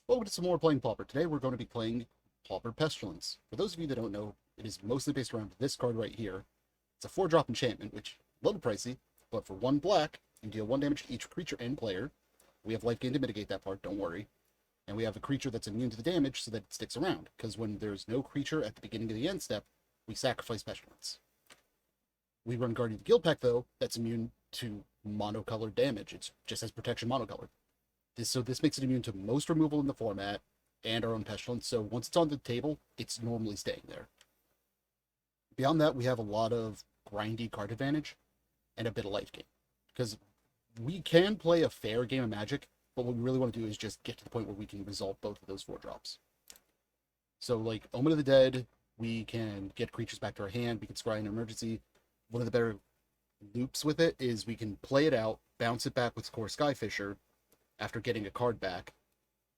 Welcome to some more playing Pauper. Today we're going to be playing Pauper Pestilence. For those of you that don't know, it is mostly based around this card right here. It's a 4-drop enchantment, which is a little pricey, but for 1 black, you deal 1 damage to each creature and player. We have life gain to mitigate that part, don't worry. And we have a creature that's immune to the damage so that it sticks around, because when there's no creature at the beginning of the end step, we sacrifice Pestilence. We run Guardian of the Guildpact, though, that's immune to monocolored damage. It just has protection monocolored. So this makes it immune to most removal in the format and our own Pestilence. So once it's on the table, it's normally staying there. Beyond that, we have a lot of grindy card advantage and a bit of life gain. Because we can play a fair game of Magic, but what we really want to do is just get to the point where we can resolve both of those 4-drops. So like Omen of the Dead, we can get creatures back to our hand, we can scry in an emergency. One of the better loops with it is we can play it out, bounce it back with Core Skyfisher, after getting a card back,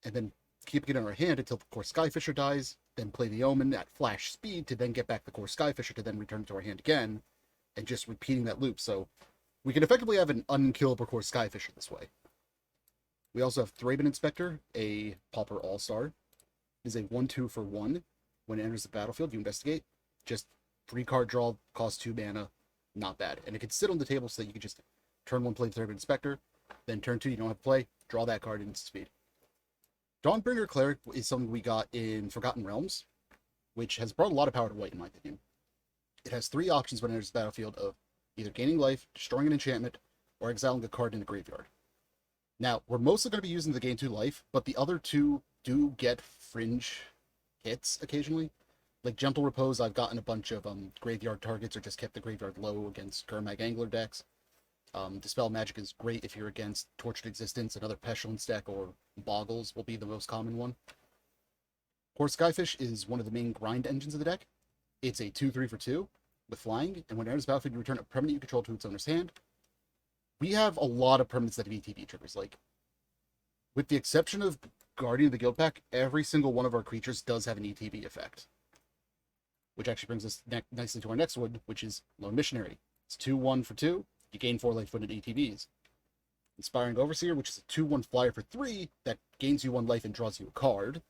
and then keeping it in our hand until the Core Skyfisher dies, then play the Omen at flash speed to then get back the Core Skyfisher to then return it to our hand again, and just repeating that loop. So we can effectively have an unkillable Core Skyfisher this way. We also have Thraben Inspector, a Pauper All-Star. It is a 1/2 for 1. When it enters the battlefield, you investigate. Just 3 card draw, cost 2 mana. Not bad. And it can sit on the table so that you can just turn 1, play the Thraben Inspector, then turn 2, you don't have to play, draw that card in speed. Dawnbringer Cleric is something we got in Forgotten Realms, which has brought a lot of power to white, in my opinion. It has 3 options when it enters the battlefield of either gaining life, destroying an enchantment, or exiling a card in the graveyard. Now, we're mostly going to be using the gain 2 life, but the other 2 do get fringe hits occasionally. Like Gentle Repose, I've gotten a bunch of graveyard targets or just kept the graveyard low against Gurmag Angler decks. Dispel Magic is great if you're against Tortured Existence. Another Pestilence deck or Boggles will be the most common one. Core Skyfish is one of the main grind engines of the deck. It's a 2/3 for 2 with flying, and when it enters the battlefield, you return a permanent you control to its owner's hand. We have a lot of permanents that have ETB triggers. Like, with the exception of Guardian of the Guildpact, every single one of our creatures does have an ETB effect. Which actually brings us nicely to our next one, which is Lone Missionary. It's 2/1 for 2. You gain 4 life when it ETBs. Inspiring Overseer, which is a 2/1 flyer for 3 that gains you 1 life and draws you a card.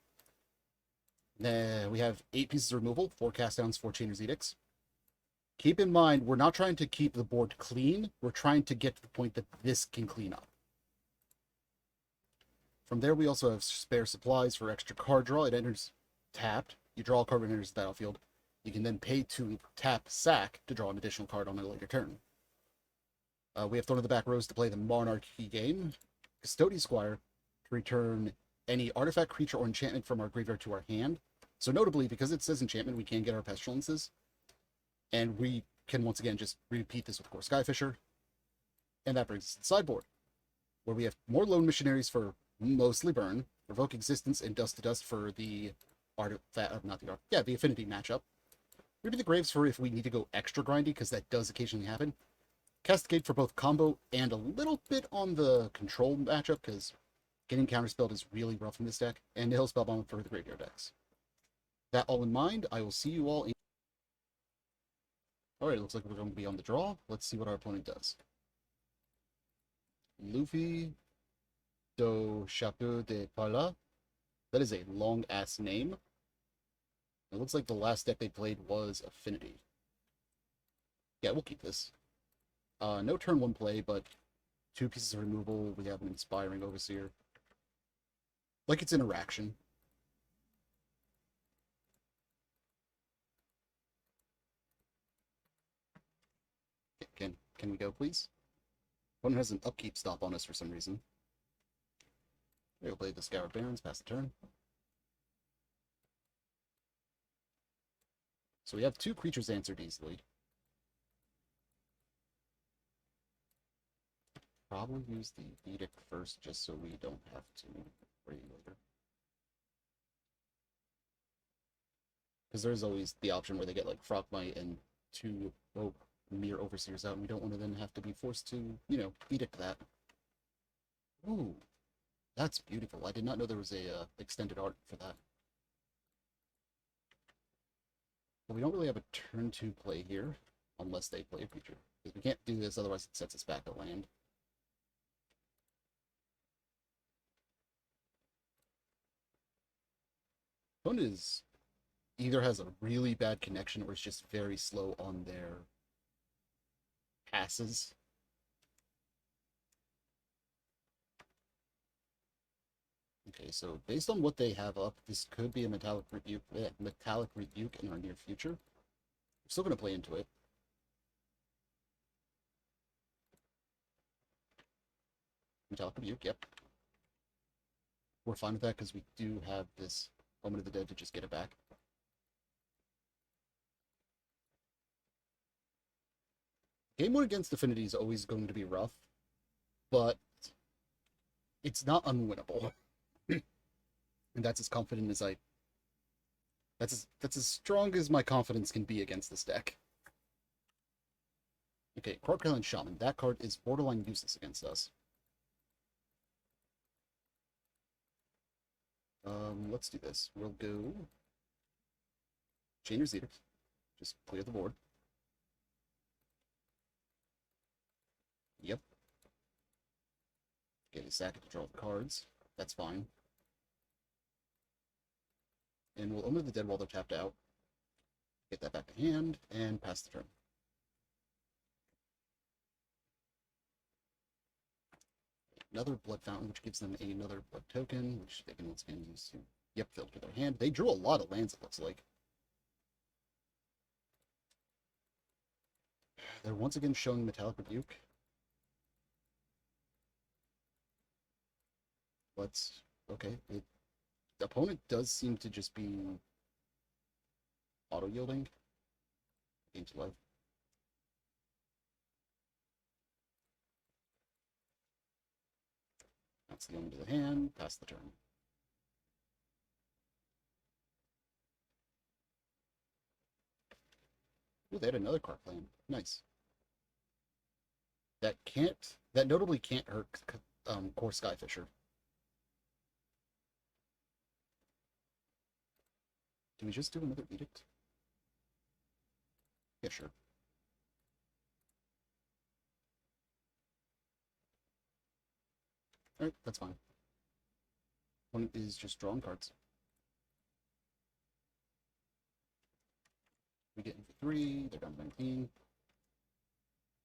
Then we have 8 pieces of removal, 4 cast downs, 4 Chainer's Edicts. Keep in mind, we're not trying to keep the board clean. We're trying to get to the point that this can clean up. From there, we also have spare supplies for extra card draw. It enters tapped. You draw a card when it enters the battlefield. You can then pay to tap sack to draw an additional card on a later turn. We have Throne of the Back Rows to play the Monarchy game. Custodian Squire to return any artifact, creature, or enchantment from our graveyard to our hand. So notably, because it says enchantment, we can get our Pestilences. And we can once again just repeat this with Core Skyfisher. And that brings us to the sideboard, where we have more Lone Missionaries for mostly burn, Revoke Existence, and Dust to Dust for the the Affinity matchup. Maybe the Graves for if we need to go extra grindy, because that does occasionally happen. Cascade for both combo and a little bit on the control matchup, because getting counterspelled is really rough in this deck, and Nihil Spellbound for the graveyard decks. That all in mind, I will see you all in... Alright, it looks like we're going to be on the draw. Let's see what our opponent does. Luffy do Chapeau de Pala. That is a long-ass name. It looks like the last deck they played was Affinity. Yeah, we'll keep this. No turn 1 play, but 2 pieces of removal. We have an Inspiring Overseer. Like it's interaction. Can we go, please? Opponent has an upkeep stop on us for some reason. We'll play the Scoured Barrens, pass the turn. So we have 2 creatures answered easily. Probably use the Edict first, just so we don't have to worry later. Because there's always the option where they get like Frogmite and 2 mere Overseers out, and we don't want to then have to be forced to, Edict that. Ooh, that's beautiful. I did not know there was a extended art for that. But we don't really have a turn 2 play here, unless they play a creature. Because we can't do this, otherwise it sets us back a land. Opponent is either has a really bad connection or is just very slow on their passes. Okay, so based on what they have up, this could be a metallic rebuke in our near future. We're still going to play into it. Metallic rebuke, yep. We're fine with that because we do have this Moment of the Dead to just get it back. Game 1 against Affinity is always going to be rough, but it's not unwinnable. And that's as confident as I... That's as strong as my confidence can be against this deck. Okay, Crocodile Shaman. That card is borderline useless against us. Let's do this. We'll go... Chain your Zeta. Just clear the board. Yep. Okay, sack it to draw the cards. That's fine. And we'll Omen of the Dead while they're tapped out. Get that back to hand, and pass the turn. Another Blood Fountain, which gives them another Blood Token, which they can once again use to, yep, filter their hand. They drew a lot of lands, it looks like. They're once again showing Metallic Rebuke. Let's... Okay, the opponent does seem to just be auto-yielding. Game's life. That's the end of the hand, pass the turn. Ooh, they had another card playing. Nice. That notably can't hurt Core Skyfisher. Do we just do another Edict? Yeah, sure. Alright, that's fine. One is just drawing cards. We get into 3, they're down to 19.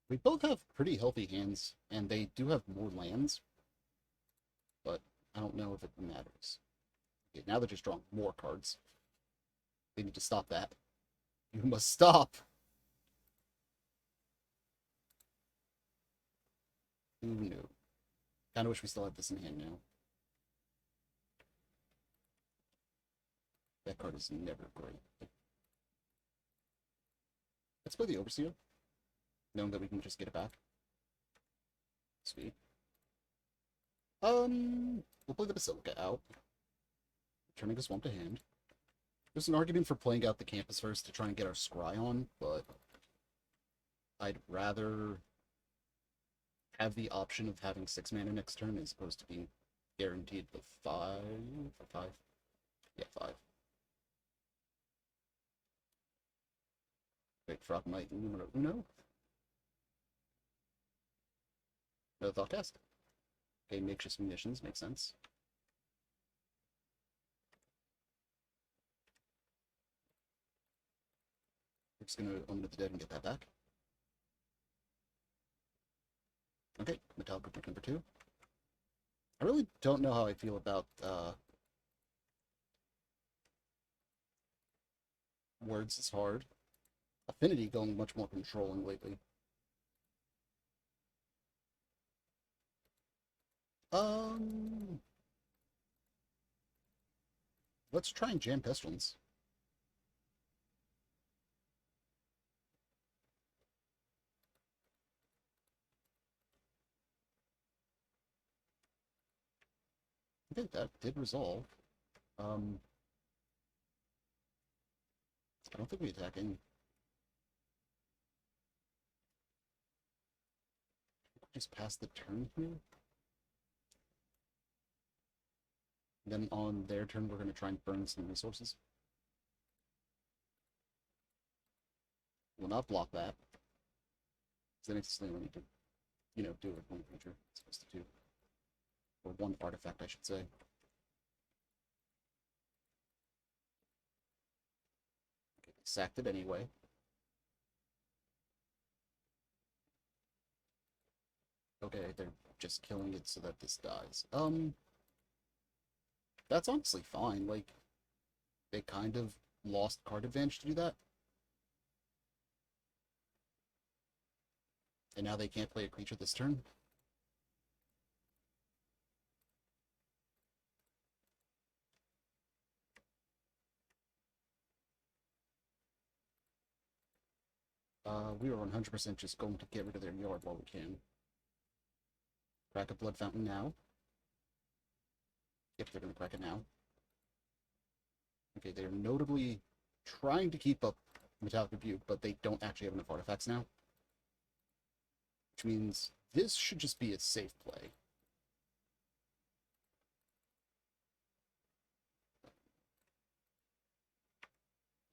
We both have pretty healthy hands, and they do have more lands, but I don't know if it matters. Okay, now they're just drawing more cards. They need to stop that. You must stop! Ooh, no. Kinda wish we still had this in hand now. That card is never great. Let's play the Overseer, knowing that we can just get it back. Sweet. We'll play the Basilica out. Turning a swamp to hand. There's an argument for playing out the campus first to try and get our scry on, but I'd rather have the option of having 6 mana next turn as opposed to being guaranteed with 5. Yeah, 5. Wait, Frogmite numero uno. No Thoughtcast. Okay, makeshift munitions, makes sense. We're just gonna Omen of the Dead and get that back. Okay, Metallic Rebuke number 2. I really don't know how I feel about Words is hard. Affinity going much more controlling lately. Let's try and jam Pestilence. I think that did resolve. I don't think we attack any. Just pass the turn here. Then on their turn, we're going to try and burn some resources. We'll not block that. Because that makes us only need to, do it with one creature. It's supposed to do. Or one artifact, I should say. sacked it anyway. Okay, they're just killing it so that this dies. That's honestly fine. Like, they kind of lost card advantage to do that. And now they can't play a creature this turn. We are 100% just going to get rid of their yard while we can. Crack a blood fountain now. Yep, they're going to crack it now. Okay, they're notably trying to keep up Metallic Rebuke, but they don't actually have enough artifacts now. Which means this should just be a safe play.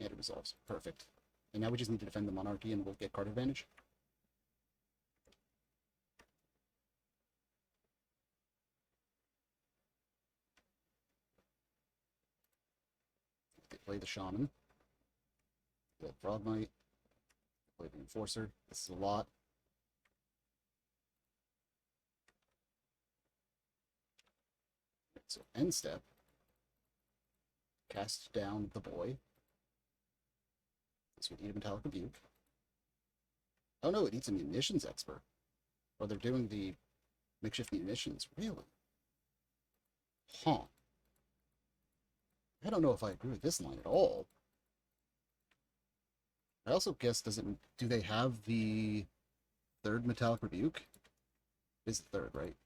And it resolves. Perfect. And now we just need to defend the Monarchy and we'll get card advantage. They play the Shaman. The Frog Knight. Play the Enforcer. This is a lot. So end step. Cast down the boy. This would eat a Metallic Rebuke. Oh no, it eats a munitions expert. Or they're doing the makeshift munitions. Really? Huh. I don't know if I agree with this line at all. I also guess, do they have the third Metallic Rebuke? It is the third, right?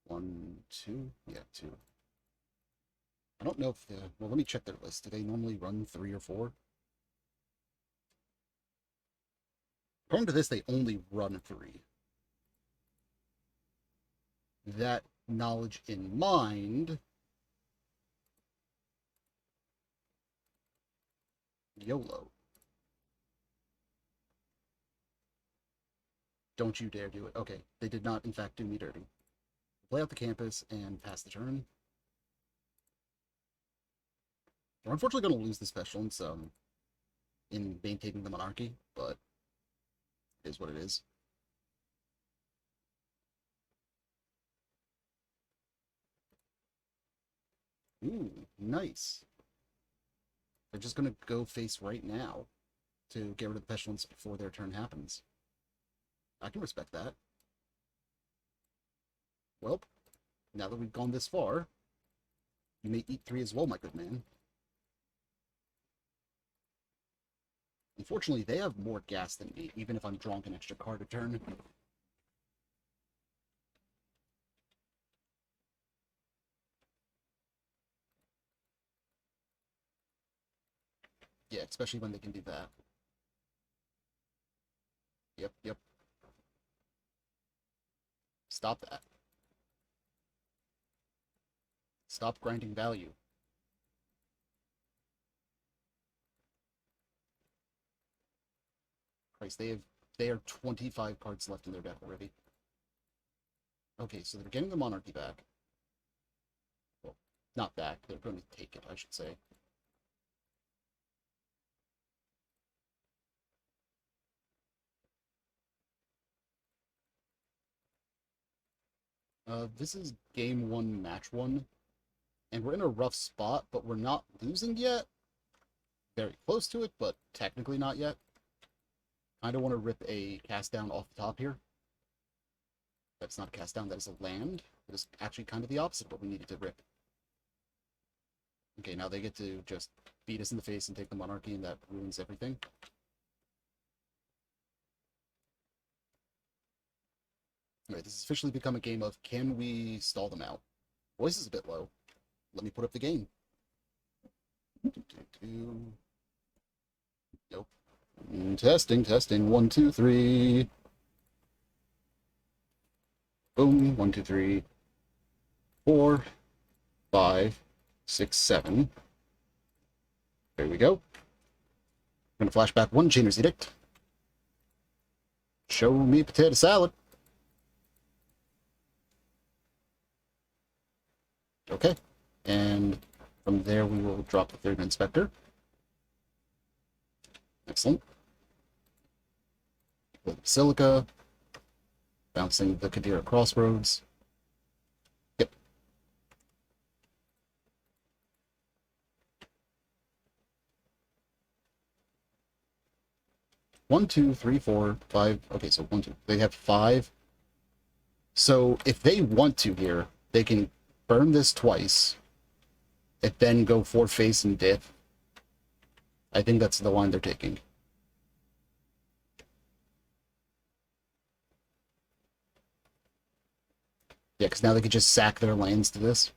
1, 2? Yeah, 2. I don't know if well, let me check their list. Do they normally run 3 or 4? According to this, they only run 3. That knowledge in mind, YOLO. Don't you dare do it. Okay, they did not, in fact, do me dirty. Play out the campus and pass the turn. We're unfortunately going to lose the Pestilence in maintaining the Monarchy, but it is what it is. Ooh, nice. They're just going to go face right now to get rid of the Pestilence before their turn happens. I can respect that. Well, now that we've gone this far, you may eat 3 as well, my good man. Unfortunately, they have more gas than me, even if I'm drawing an extra card a turn. Yeah, especially when they can do that. Yep. Stop that. Stop grinding value. Christ, they are 25 cards left in their deck already. Okay, so they're getting the Monarchy back. Well, not back. They're going to take it, I should say. This is game 1, match 1. And we're in a rough spot, but we're not losing yet. Very close to it, but technically not yet. I don't want to rip a cast down off the top here. That's not a cast down, that is a land. That is actually kind of the opposite of what we needed to rip. Okay, now they get to just beat us in the face and take the Monarchy, and that ruins everything. Alright, this has officially become a game of, can we stall them out? Voice is a bit low. Let me put up the game. Nope. Testing. 1, 2, 3. Boom. 1, 2, 3. 4, 5, 6, 7. There we go. I'm gonna flash back 1 Chainer's Edict. Show me potato salad. Okay. And from there we will drop the 3rd Inspector. Excellent. Basilica. Bouncing the Kadira Crossroads. Yep. One, two, three, four, five. Okay, so 1, 2. They have 5. So if they want to here, they can burn this twice, and then go 4 face and dip. I think that's the line they're taking. Yeah, because now they could just sack their lands to this.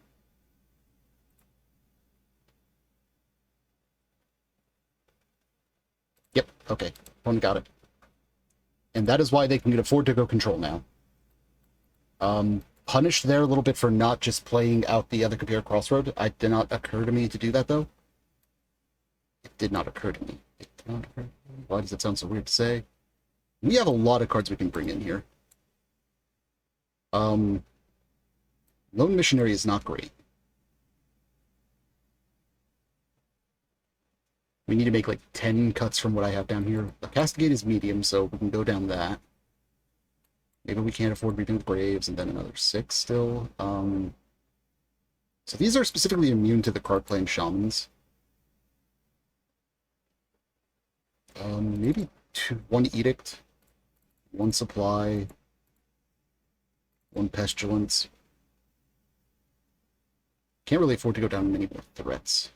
Yep, okay. Opponent got it. And that is why they can afford to go control now. Punished there a little bit for not just playing out the other Kabir Crossroad. It did not occur to me to do that, though. It did not occur to me. It did not occur to me. Why does it sound so weird to say? We have a lot of cards we can bring in here. Lone Missionary is not great. We need to make like 10 cuts from what I have down here. The Castigate is medium, so we can go down that. Maybe we can't afford Reaping the Graves, and then another 6 still. So these are specifically immune to the card playing Shamans. Maybe 1 Edict, 1 Supply, 1 Pestilence. Can't really afford to go down many more threats.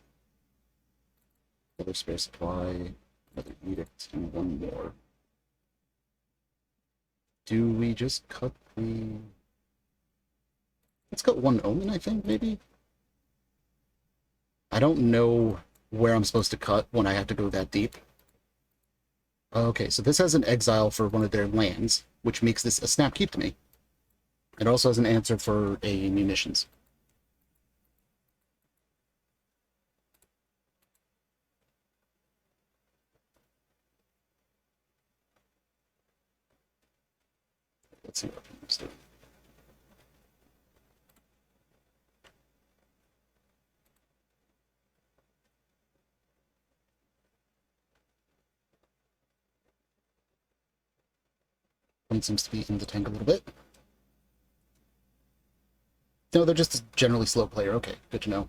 Another Spare Supply, another Edict, and 1 more. Do we just cut the... Let's cut 1 Omen, I think, maybe? I don't know where I'm supposed to cut when I have to go that deep. Okay, so this has an exile for one of their lands, which makes this a snap keep to me. It also has an answer for a munitions. Let's see what I'm doing. One seems to be in the tank a little bit. No, they're just a generally slow player. Okay, good to know.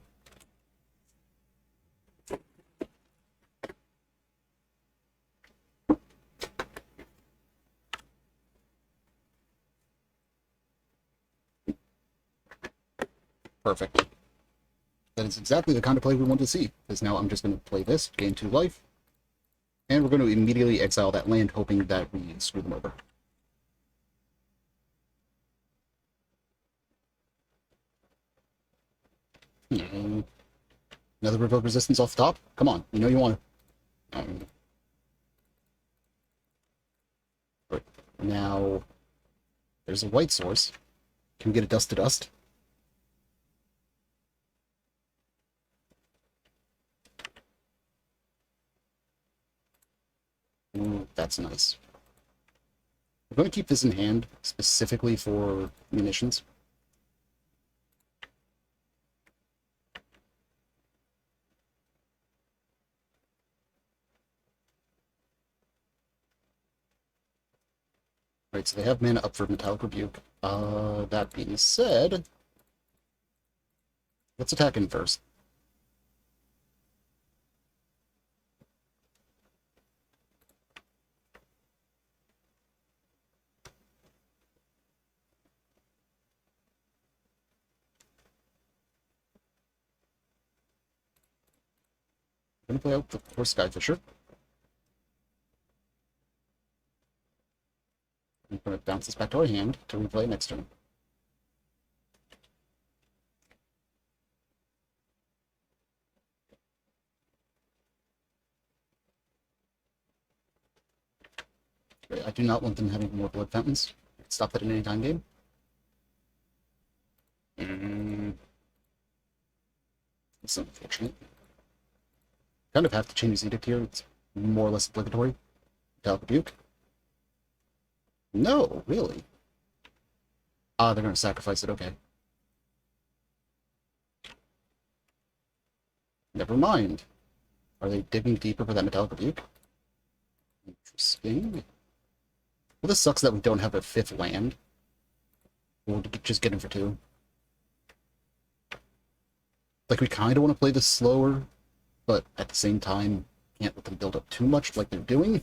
Perfect. That is exactly the kind of play we want to see. Because now I'm just going to play this, gain 2 life, and we're going to immediately exile that land, hoping that we screw them over. Another Revoke Resistance off the top? Come on, you know you want to. Right. Now, there's a white source. Can we get a Dust to Dust? Ooh, that's nice. We're going to keep this in hand, specifically for munitions. Right, so they have mana up for Metallic Rebuke. That being said, let's attack in first. I'm going to play out the poor Skyfisher. I'm going to bounce this back to our hand to replay next turn. I do not want them having more blood fountains. Stop that in any time game. It's unfortunate. Kind of have to change his edict here. It's more or less obligatory. Metallic Rebuke. No, really? Ah, they're going to sacrifice it, okay. Never mind. Are they digging deeper for that Metallic Rebuke? Interesting. Well, this sucks that we don't have a 5th land. We'll just get him for 2. Like, we kind of want to play this slower, but at the same time, can't let them build up too much like they're doing.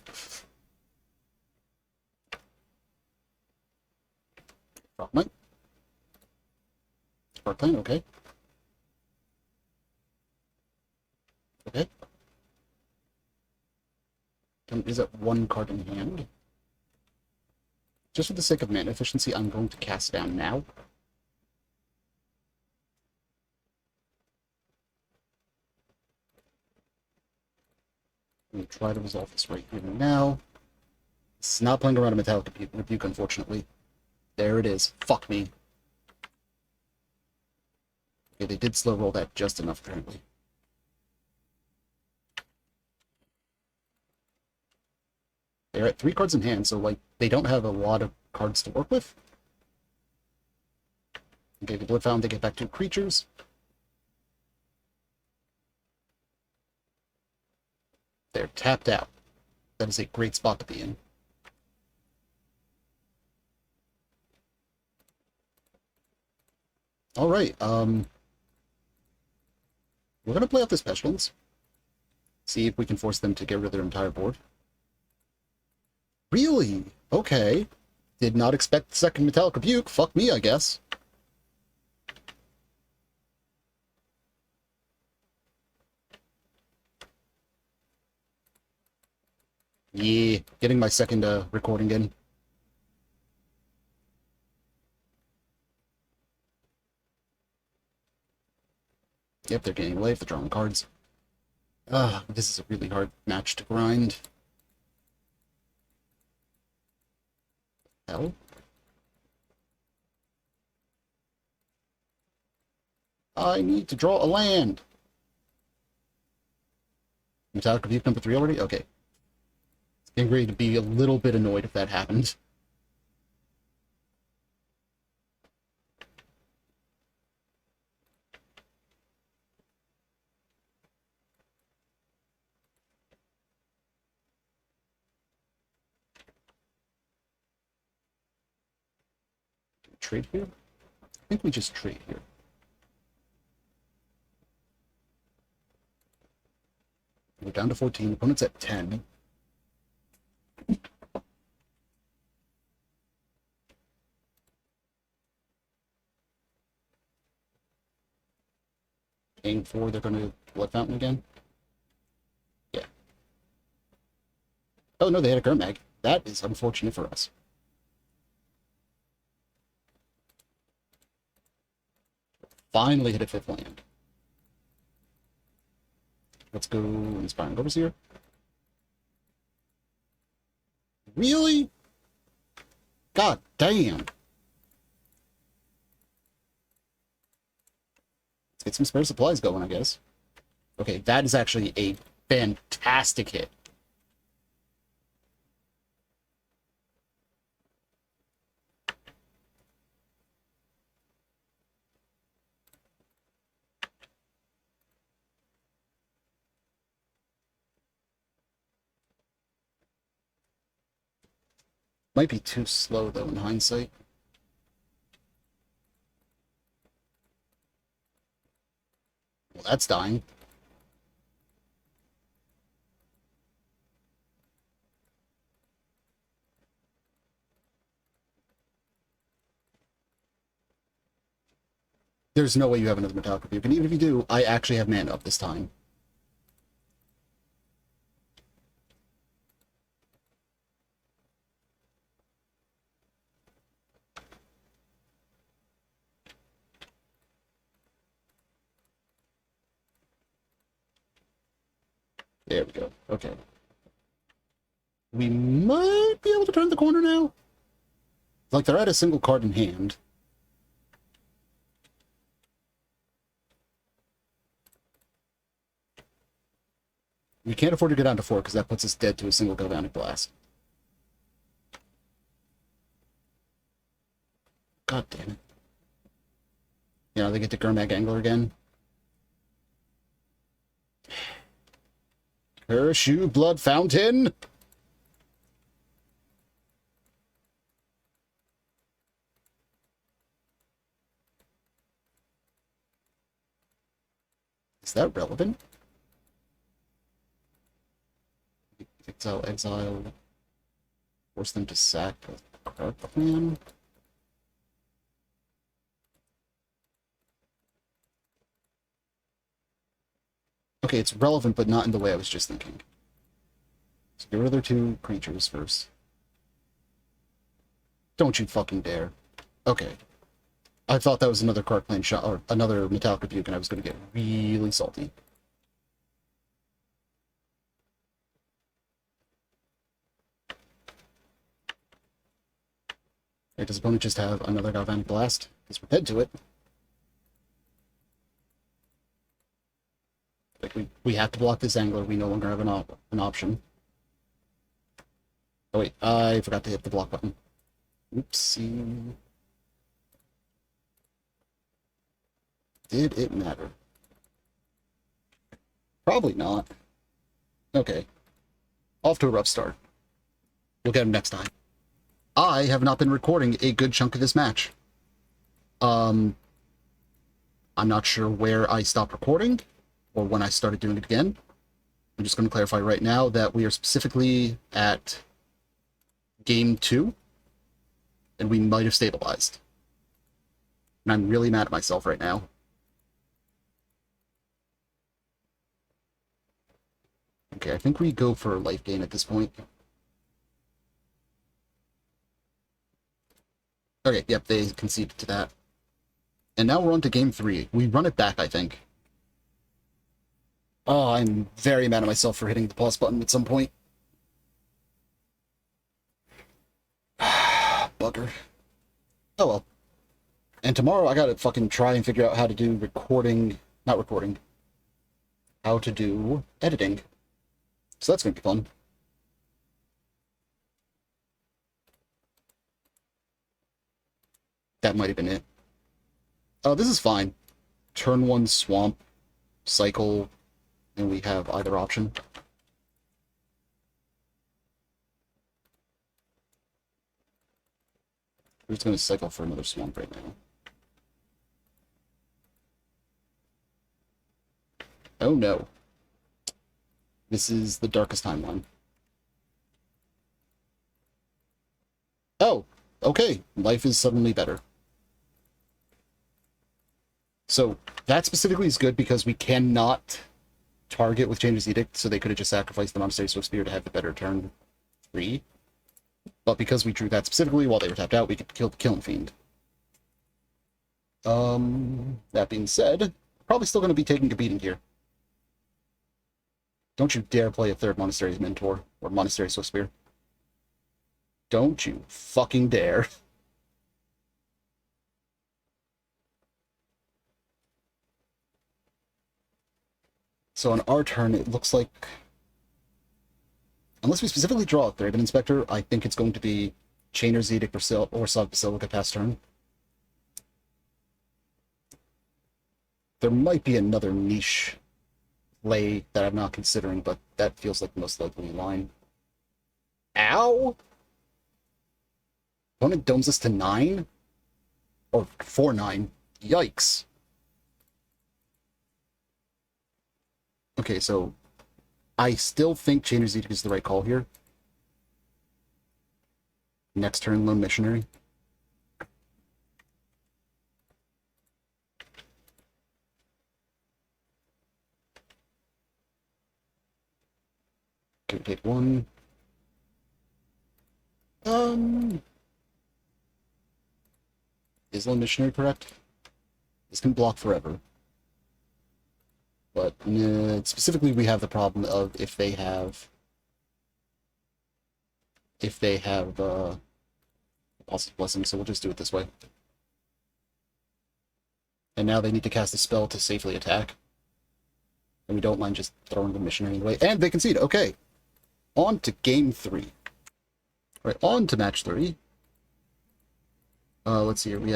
Frogmite. Sparkline, okay. Okay. Is that 1 card in hand? Just for the sake of mana efficiency, I'm going to cast down now. I'm going to try to resolve this right here now. It's not playing around a Metallic Rebuke, unfortunately. There it is. Fuck me. Okay, they did slow roll that just enough, apparently. They're at 3 cards in hand, so, like, they don't have a lot of cards to work with. Okay, the Blood Fountain, they get back 2 creatures. They're tapped out. That is a great spot to be in. Alright, we're gonna play out this Pestilence. See if we can force them to get rid of their entire board. Really? Okay. Did not expect the second Metallic Rebuke. Fuck me, I guess. Yeah, getting my second recording in. Yep, they're getting life, they're drawing cards. This is a really hard match to grind. Hell? I need to draw a land. Metallic Rebuke number 3 already? Okay. Getting ready to be a little bit annoyed if that happened. Trade here? I think we just trade here. We're down to 14. Opponent's at 10. Paying 4, they're going to Blood Fountain again? Yeah. Oh, no, they had a Gurmag. That is unfortunate for us. Finally hit a 5th land. Let's go Inspiring Overseer. Really? God damn. Let's get some spare supplies going, I guess. Okay, that is actually a fantastic hit. Might be too slow, though, in hindsight. Well, that's dying. There's no way you have another Metallic Rebuke, and even if you do, I actually have mana up this time. There we go. Okay. We might be able to turn the corner now. Like, they're at a single card in hand. We can't afford to go down to 4 because that puts us dead to a single Galvanic Blast. God damn it. Yeah, they get to Gurmag Angler again. Kershu Blood Fountain! Is that relevant? Exile. Force them to sack a card plan. Okay, it's relevant, but not in the way I was just thinking. So get rid of their 2 creatures first. Don't you fucking dare. Okay. I thought that was another card plane shot, or another Metallic Rebuke, and I was going to get really salty. Okay, does opponent just have another Galvanic Blast? Because we're dead to it. Like, we have to block this Angler. We no longer have an option. Oh wait, I forgot to hit the block button. Oopsie. Did it matter? Probably not. Okay. Off to a rough start. We'll get him next time. I have not been recording a good chunk of this match. I'm not sure where I stopped recording, or when I started doing it again. I'm just going to clarify right now that we are specifically at Game 2, and we might have stabilized. And I'm really mad at myself right now. Okay, I think we go for life gain at this point. Okay, yep, they conceded to that. And now we're on to Game 3. We run it back, I think. Oh, I'm very mad at myself for hitting the pause button at some point. Bugger. Oh well. And tomorrow I gotta fucking try and figure out how to do how to do editing. So that's gonna be fun. That might have been it. Oh, this is fine. Turn 1 swamp, cycle, and we have either option. We're just going to cycle for another swamp right now. Oh no. This is the darkest timeline. Oh, okay. Life is suddenly better. So, that specifically is good because we cannot target with Changer's Edict, so they could have just sacrificed the Monastery Swiftspear to have the better turn 3. But because we drew that specifically while they were tapped out, we could kill the Killing Fiend. That being said, probably still going to be taking a beating here. Don't you dare play a 3rd Monastery's Mentor, or Monastery Swiftspear. Don't you fucking dare. So on our turn, it looks like, unless we specifically draw a Thraben Inspector, I think it's going to be Chainer's Edict or Sog Basilica past turn. There might be another niche play that I'm not considering, but that feels like the most likely line. Ow! Opponent domes us to 9? Or 4-9. Yikes. Okay, so I still think Chainer's Edict is the right call here. Next turn, Lone Missionary. Okay, take 1. Is Lone Missionary correct? This can block forever. But specifically, we have the problem of if they have Positive Blessing, so we'll just do it this way. And now they need to cast a spell to safely attack. And we don't mind just throwing the missionary away. And they concede. Okay. On to Game 3. Alright, on to Match 3. Let's see here. We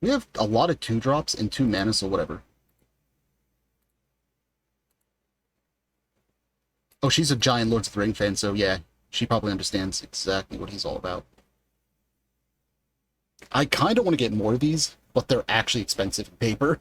have a lot of 2-drops and 2 mana, so whatever. Oh, she's a giant Lords of the Ring fan, so yeah, she probably understands exactly what he's all about. I kind of want to get more of these, but they're actually expensive in paper.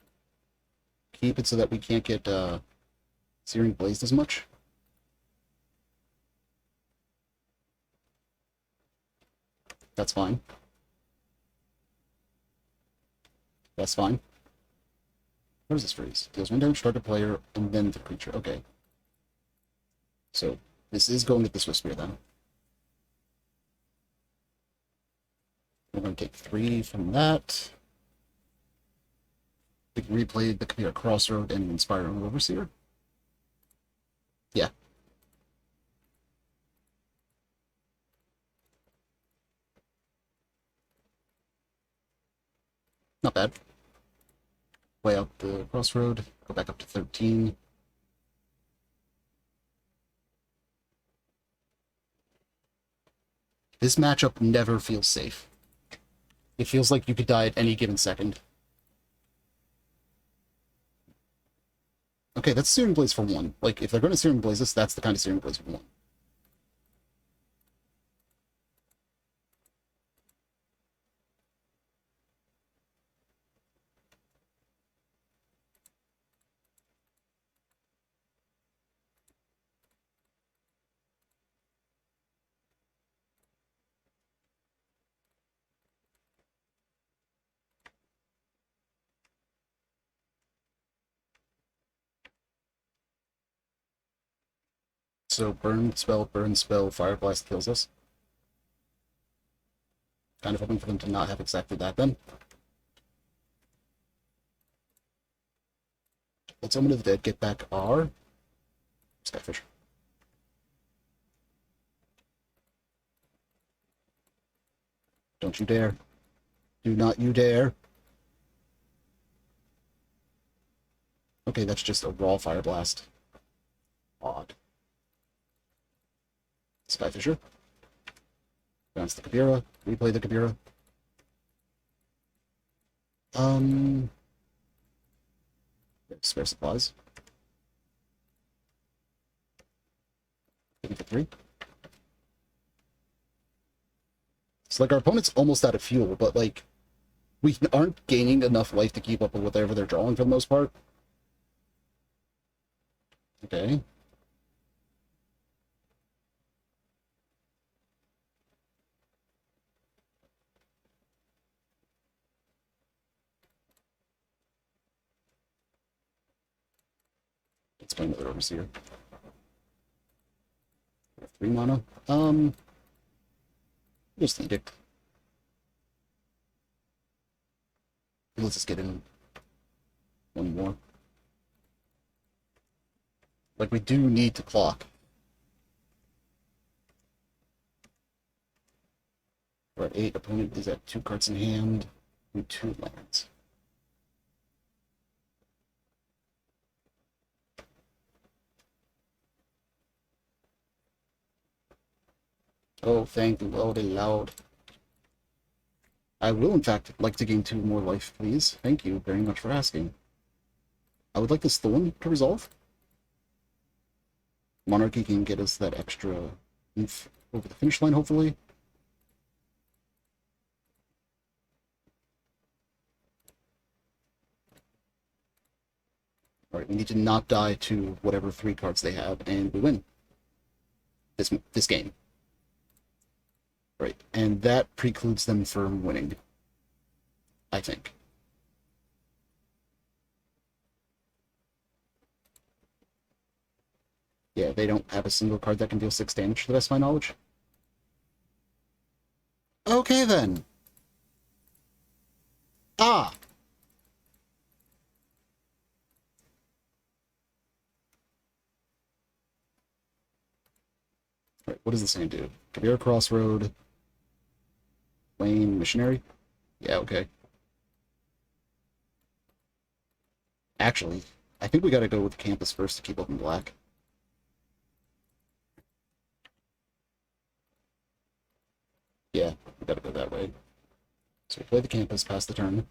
keep it so that we can't get Searing Blazed as much. That's fine. That's fine. What is this phrase? Deals 1 damage, start the player, and then the creature. Okay. So, this is going with the Swift Spear then. We're going to take 3 from that. We can replay the Kabir Crossroad and Inspiring Overseer. Yeah. Not bad. Play out the Crossroad, go back up to 13. This matchup never feels safe. It feels like you could die at any given second. Okay, that's Searing Blaze for 1. Like, if they're going to Searing Blaze this, that's the kind of Searing Blaze for 1. So, burn spell, Fire Blast kills us. Kind of hoping for them to not have exactly that then. Let's Omen of the Dead get back our Skyfish. Don't you dare. Do not you dare. Okay, that's just a raw Fire Blast. Odd. Skyfisher. Bounce the Kabira. Replay the Kabira. Spare supplies. Looking for 3. It's like our opponent's almost out of fuel, but like we aren't gaining enough life to keep up with whatever they're drawing for the most part. Okay. Let's play another Overseer. 3 mana. Just Edict. Let's just get in 1 more. Like, we do need to clock. We're at 8. Opponent is at 2 cards in hand and 2 lands. Oh, thank Lordy Loud. I will, in fact, like to gain 2 more life, please. Thank you very much for asking. I would like this Thorn to resolve. Monarchy can get us that extra oomph over the finish line, hopefully. Alright, we need to not die to whatever 3 cards they have, and we win. This game. Right, and that precludes them from winning. I think. Yeah, they don't have a single card that can deal 6 damage, to the best of my knowledge. Okay, then. Ah! Right, what does this hand do? Kabir Crossroad. Lane Missionary? Yeah, okay. Actually, I think we gotta go with Campus first to keep up in black. Yeah, we gotta go that way. So we play the Campus, pass the turn.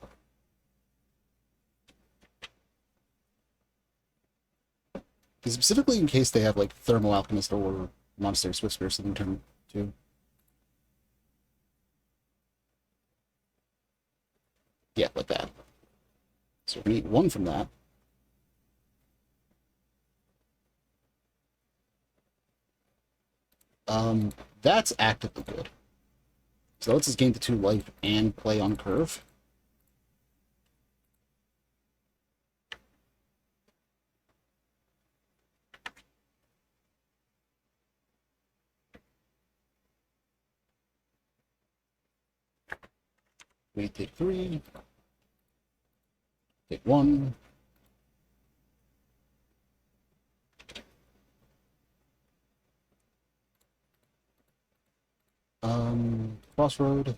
Specifically in case they have, like, Thermal Alchemist or Monastery Swift Spear in turn 2. Yeah, like that. So we need 1 from that. That's actively good. So let's just gain the 2 life and play on curve. We take 3. Take 1. Crossroad.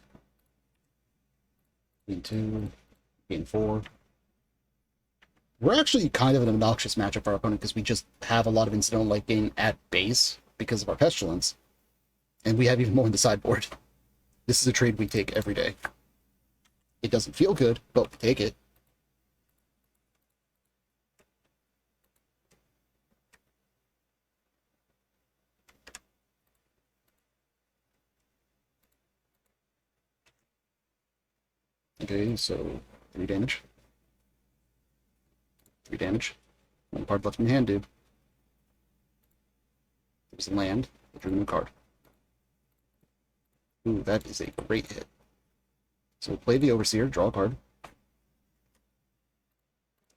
Gain 2. Gain 4. We're actually kind of an obnoxious matchup for our opponent because we just have a lot of incidental life gain at base because of our Pestilence. And we have even more in the sideboard. This is a trade we take every day. It doesn't feel good, but we take it. Okay, so 3 damage. 3 damage. 1 card left in hand, dude. There's a land. I drew a new card. Ooh, that is a great hit. So we'll play the Overseer, draw a card.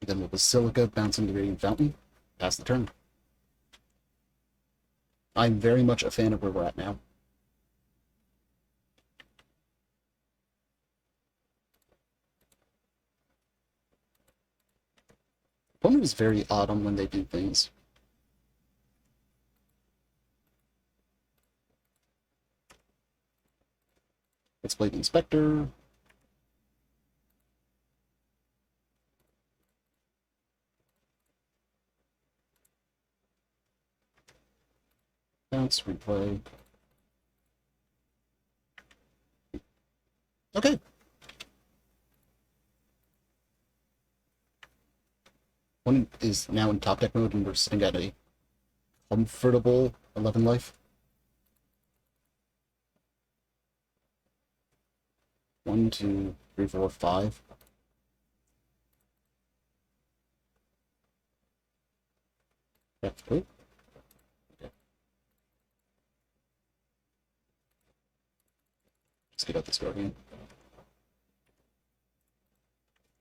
Then we'll Basilica, bounce into the Radiant Fountain, pass the turn. I'm very much a fan of where we're at now. Opponent is very odd on when they do things. Let's play the Inspector. Bounce, replay. Okay. One is now in top deck mode, and we're sitting at a comfortable 11 life. 1, 2, 3, 4, 5. That's good. Okay. Let's get out this Guardian.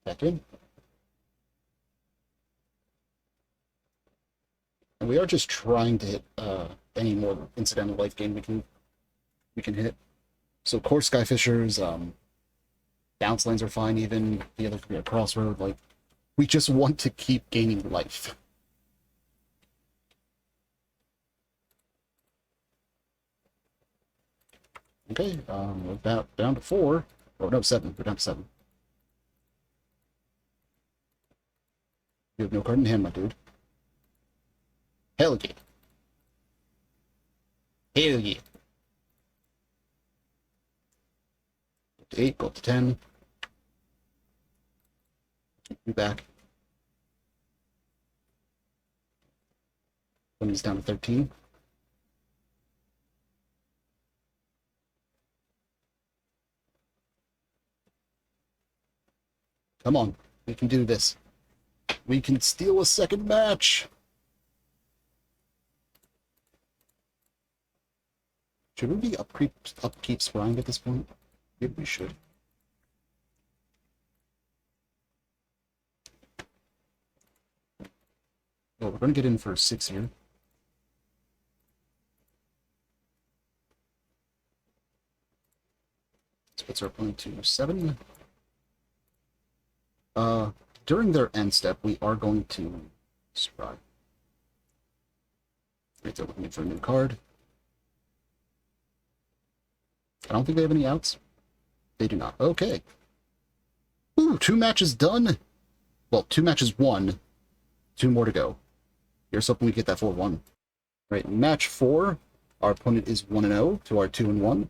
Back in. And we are just trying to hit any more incidental life gain we can hit. So core Skyfishers, bounce lands are fine even. The other could be a crossroad. Like, we just want to keep gaining life. Okay, we're down to 4. Oh no, 7. We're down to 7. You have no card in hand, my dude. Hell yeah. Hell yeah. Go to 8, go up to 10. You back. When he's down to 13. Come on, we can do this. We can steal a second match. Should we be upkeep scrying at this point? Maybe we should. Oh, we're going to get in for 6 here. This puts our opponent to 7. During their end step, we are going to scry. Right, they're looking for a new card. I don't think they have any outs. They do not. Okay. Ooh, 2 matches done. Well, 2 matches won. 2 more to go. Here's hoping we get that 4-1. Right, match 4. Our opponent is 1-0 to our 2-1.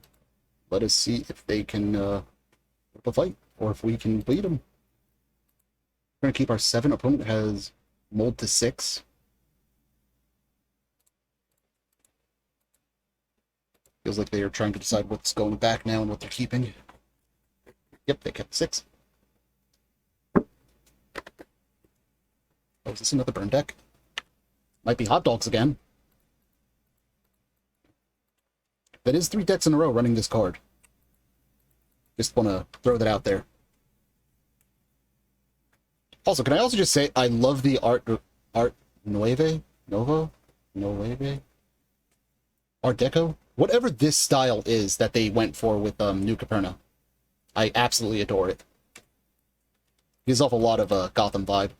Let us see if they can whip a fight, or if we can beat them. We're going to keep our 7. Opponent has mold to 6. Feels like they are trying to decide what's going back now and what they're keeping. Yep, they kept 6. Oh, is this another burn deck? Might be hot dogs again. That is 3 decks in a row running this card. Just want to throw that out there. Also, can I also just say I love the Art Nueve? Novo? Nueve? Art Deco? Whatever this style is that they went for with New Caperna. I absolutely adore it. Gives off a lot of Gotham vibe.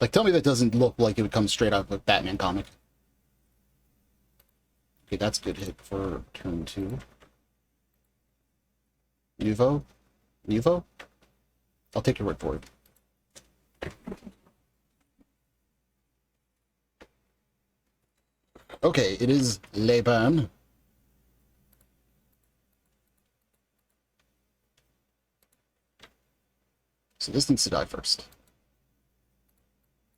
Like, tell me that doesn't look like it would come straight out of a Batman comic. Okay, that's a good hit for turn 2. Nuvo? Nuvo? I'll take your word for it. Okay, it is Le Bain. So this needs to die first.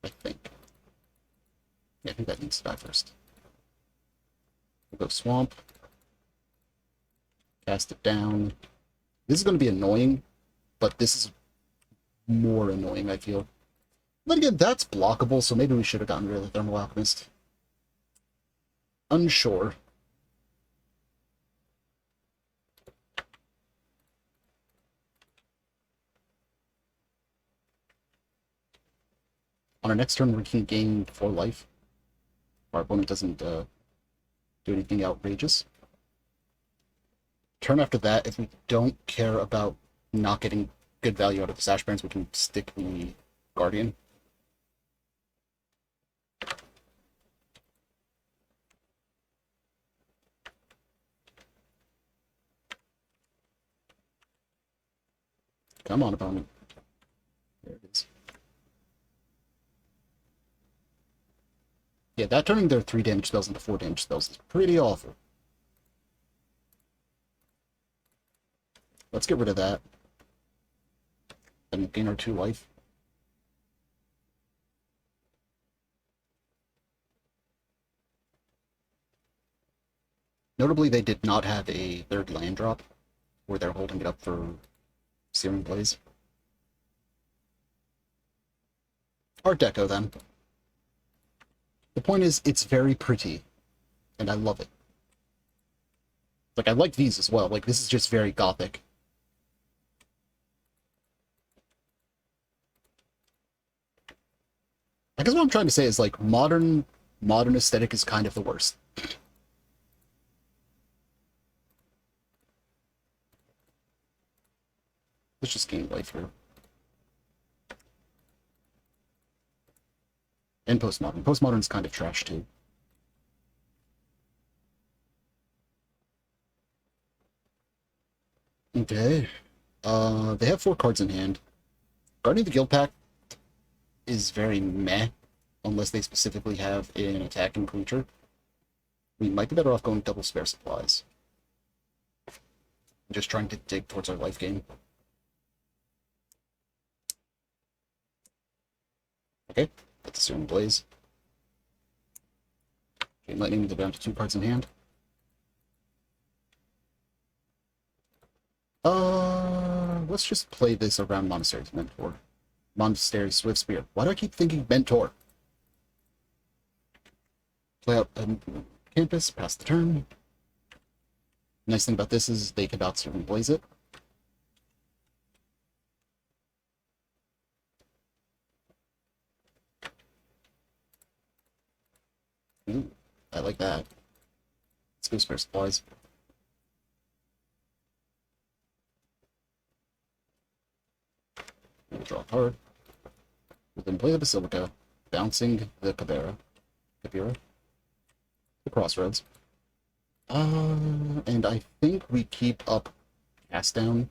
I think. Yeah, I think that needs to die first. We'll go Swamp. Cast it down. This is going to be annoying, but this is more annoying, I feel. But again, that's blockable, so maybe we should have gotten rid of the Thermal Alchemist. Unsure. On our next turn, we can gain 4 life. Our opponent doesn't do anything outrageous. Turn after that, if we don't care about not getting good value out of the Sash Barons, we can stick the Guardian. Come on, opponent. There it is. Yeah, that turning their 3 damage spells into 4 damage spells is pretty awful. Let's get rid of that. And gain our 2 life. Notably, they did not have a 3rd land drop, where they're holding it up for Searing Blaze. Art Deco, then. The point is, it's very pretty, and I love it. Like, I like these as well. Like, this is just very gothic. I guess what I'm trying to say is, like, modern aesthetic is kind of the worst. Let's just gain life here. And postmodern. Postmodern's kind of trash, too. Okay. They have 4 cards in hand. Guardian of the Guildpact is very meh, unless they specifically have an attacking creature. We might be better off going double spare supplies. Just trying to dig towards our life gain. Okay, that's a Searing Blaze. Okay, Lightning, they're down to 2 cards in hand. Let's just play this around Monastery's Mentor. Monastery Swift Spear. Why do I keep thinking Mentor? Play out campus, pass the turn. Nice thing about this is they cannot Searing Blaze it. Ooh, I like that. Let's go spare supplies. We'll draw a card. We'll then play the Basilica, bouncing the Cabera. The Crossroads. And I think we keep up Cast Down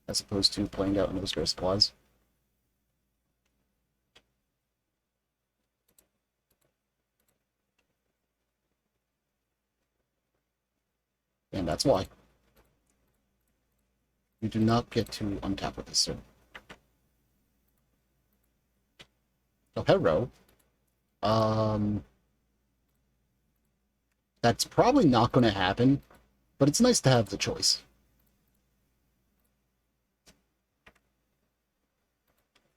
as opposed to playing out into the spare supplies. And that's why. You do not get to untap with this, sir. Oh, hello. That's probably not going to happen, but it's nice to have the choice.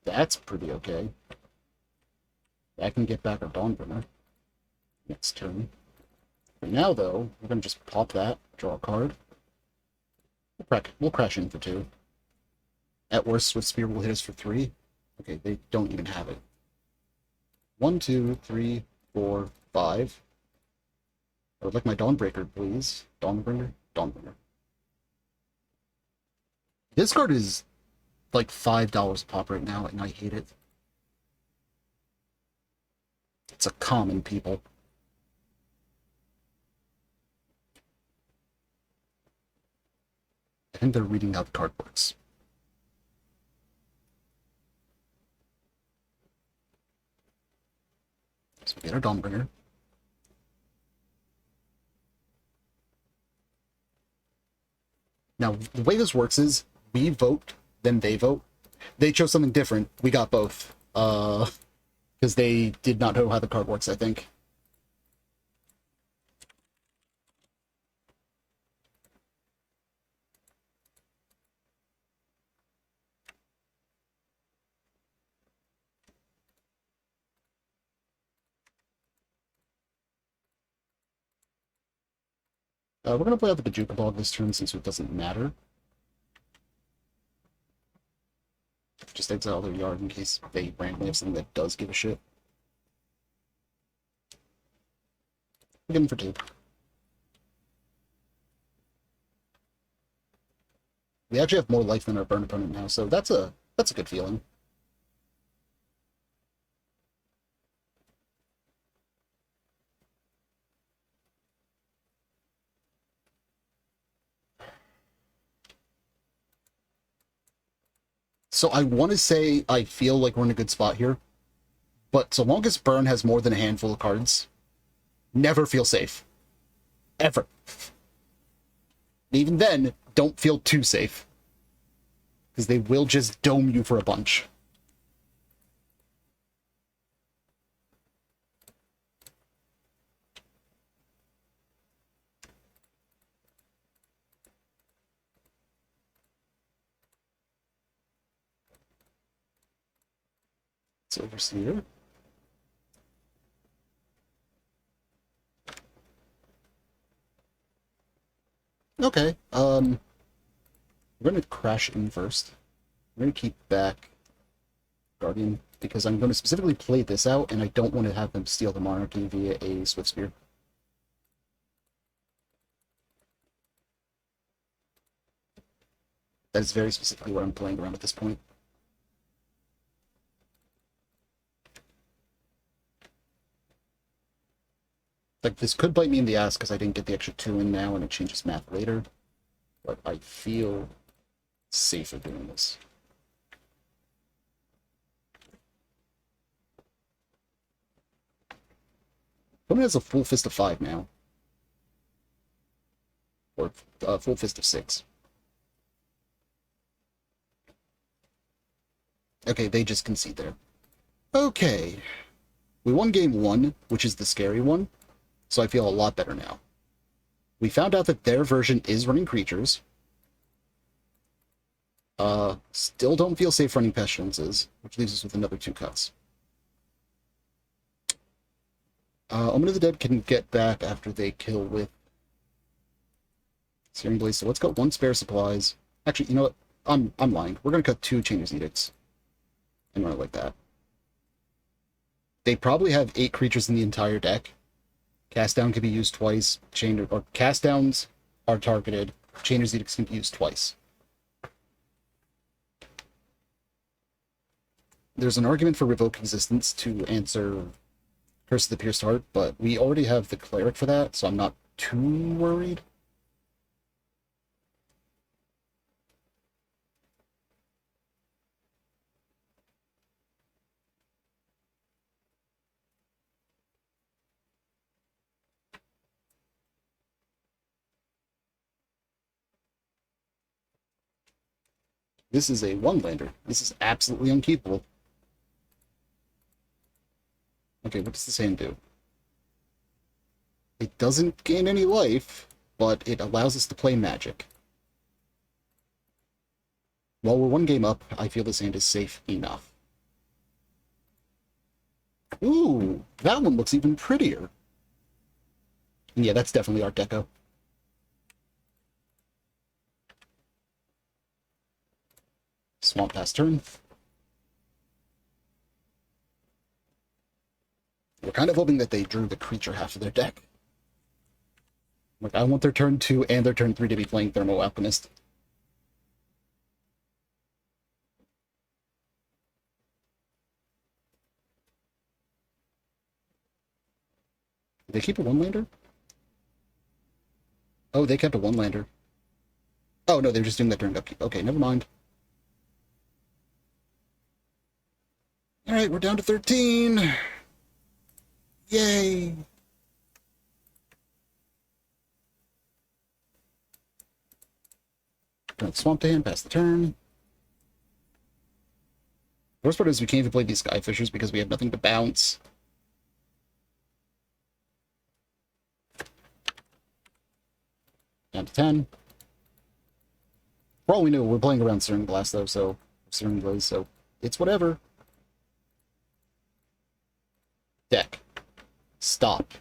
That's pretty okay. That can get back our Dawnbringer next turn. For now, though, we're going to just pop that, draw a card. We'll crash in for 2. At worst, Swift Spear will hit us for 3. Okay, they don't even have it. 1, 2, 3, 4, 5. I would like my Dawnbreaker, please. Dawnbringer? Dawnbringer. This card is like $5 a pop right now, and I hate it. It's a common, people. I think they're reading how the card works. So we get our Dawnbringer. Now, the way this works is, we vote, then they vote. They chose something different. We got both. Because they did not know how the card works, I think. We're going to play out the Bajuka Bog this turn since it doesn't matter. Just exile their yard in case they randomly have something that does give a shit. We'll get him for 2. We actually have more life than our burn opponent now, so that's a good feeling. So I want to say I feel like we're in a good spot here, but so long as burn has more than a handful of cards, never feel safe. Ever. Even then, don't feel too safe. Because they will just dome you for a bunch. It's Overseer. Okay, we're going to crash in first. I'm going to keep back Guardian, because I'm going to specifically play this out, and I don't want to have them steal the Monarchy via a Swift Spear. That is very specifically what I'm playing around at this point. Like, this could bite me in the ass because I didn't get the extra 2 in now and it changes math later. But I feel safer doing this. Opponent has a full fist of 5 now. Or full fist of 6. Okay, they just concede there. Okay. We won game 1, which is the scary one. So I feel a lot better now. We found out that their version is running creatures. Still don't feel safe running Pestilences, which leaves us with another 2 cuts. Omen of the Dead can get back after they kill with Searing Blaze, so let's cut 1 spare supplies. Actually, you know what? I'm lying. We're going to cut 2 Chainer's Edicts. And run it like that. They probably have 8 creatures in the entire deck. Cast down can be used twice. Cast downs are targeted. Chainer's Edicts can be used twice. There's an argument for Revoke Existence to answer Curse of the Pierced Heart, but we already have the Cleric for that, so I'm not too worried. This is a 1-lander. This is absolutely unkeepable. Okay, what does this hand do? It doesn't gain any life, but it allows us to play Magic. While we're 1 game up, I feel this hand is safe enough. Ooh, that one looks even prettier. And yeah, that's definitely Art Deco. Swamp pass turn. We're kind of hoping that they drew the creature half of their deck. Like, I want their turn 2 and their turn 3 to be playing Thermo Alchemist. Did they keep a one-lander? Oh, they kept a one-lander. Oh, no, they were just doing that during upkeep. Okay, never mind. Alright, we're down to 13. Yay! Swamp to hand, pass the turn. The worst part is we can't even play these Skyfishers because we have nothing to bounce. Down to 10. For all we know, we're playing around Searing Blast, though, so... Searing Blaze, so... It's whatever. Deck. Stop.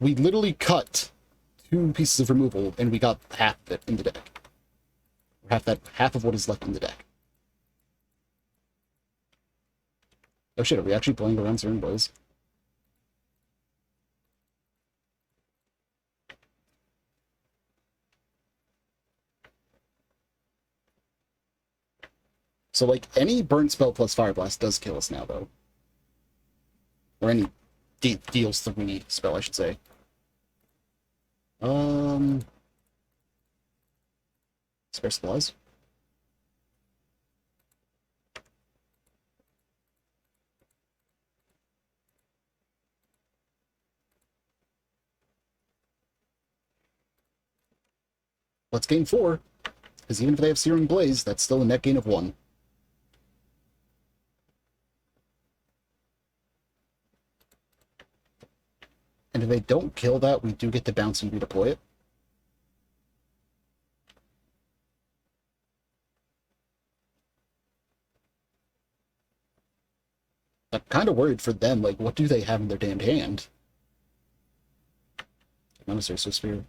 We literally cut 2 pieces of removal, and we got half of it in the deck. Half of what is left in the deck. Oh shit, are we actually playing around Searing Blaze? So, like, any Burn Spell plus Fire Blast does kill us now, though. Or any deals 3 spell, I should say. Spare supplies. Let's gain 4. Because even if they have Searing Blaze, that's still a net gain of 1. And if they don't kill that, we do get to bounce and redeploy it. I'm kind of worried for them. Like, what do they have in their damned hand? Monastery Sphere.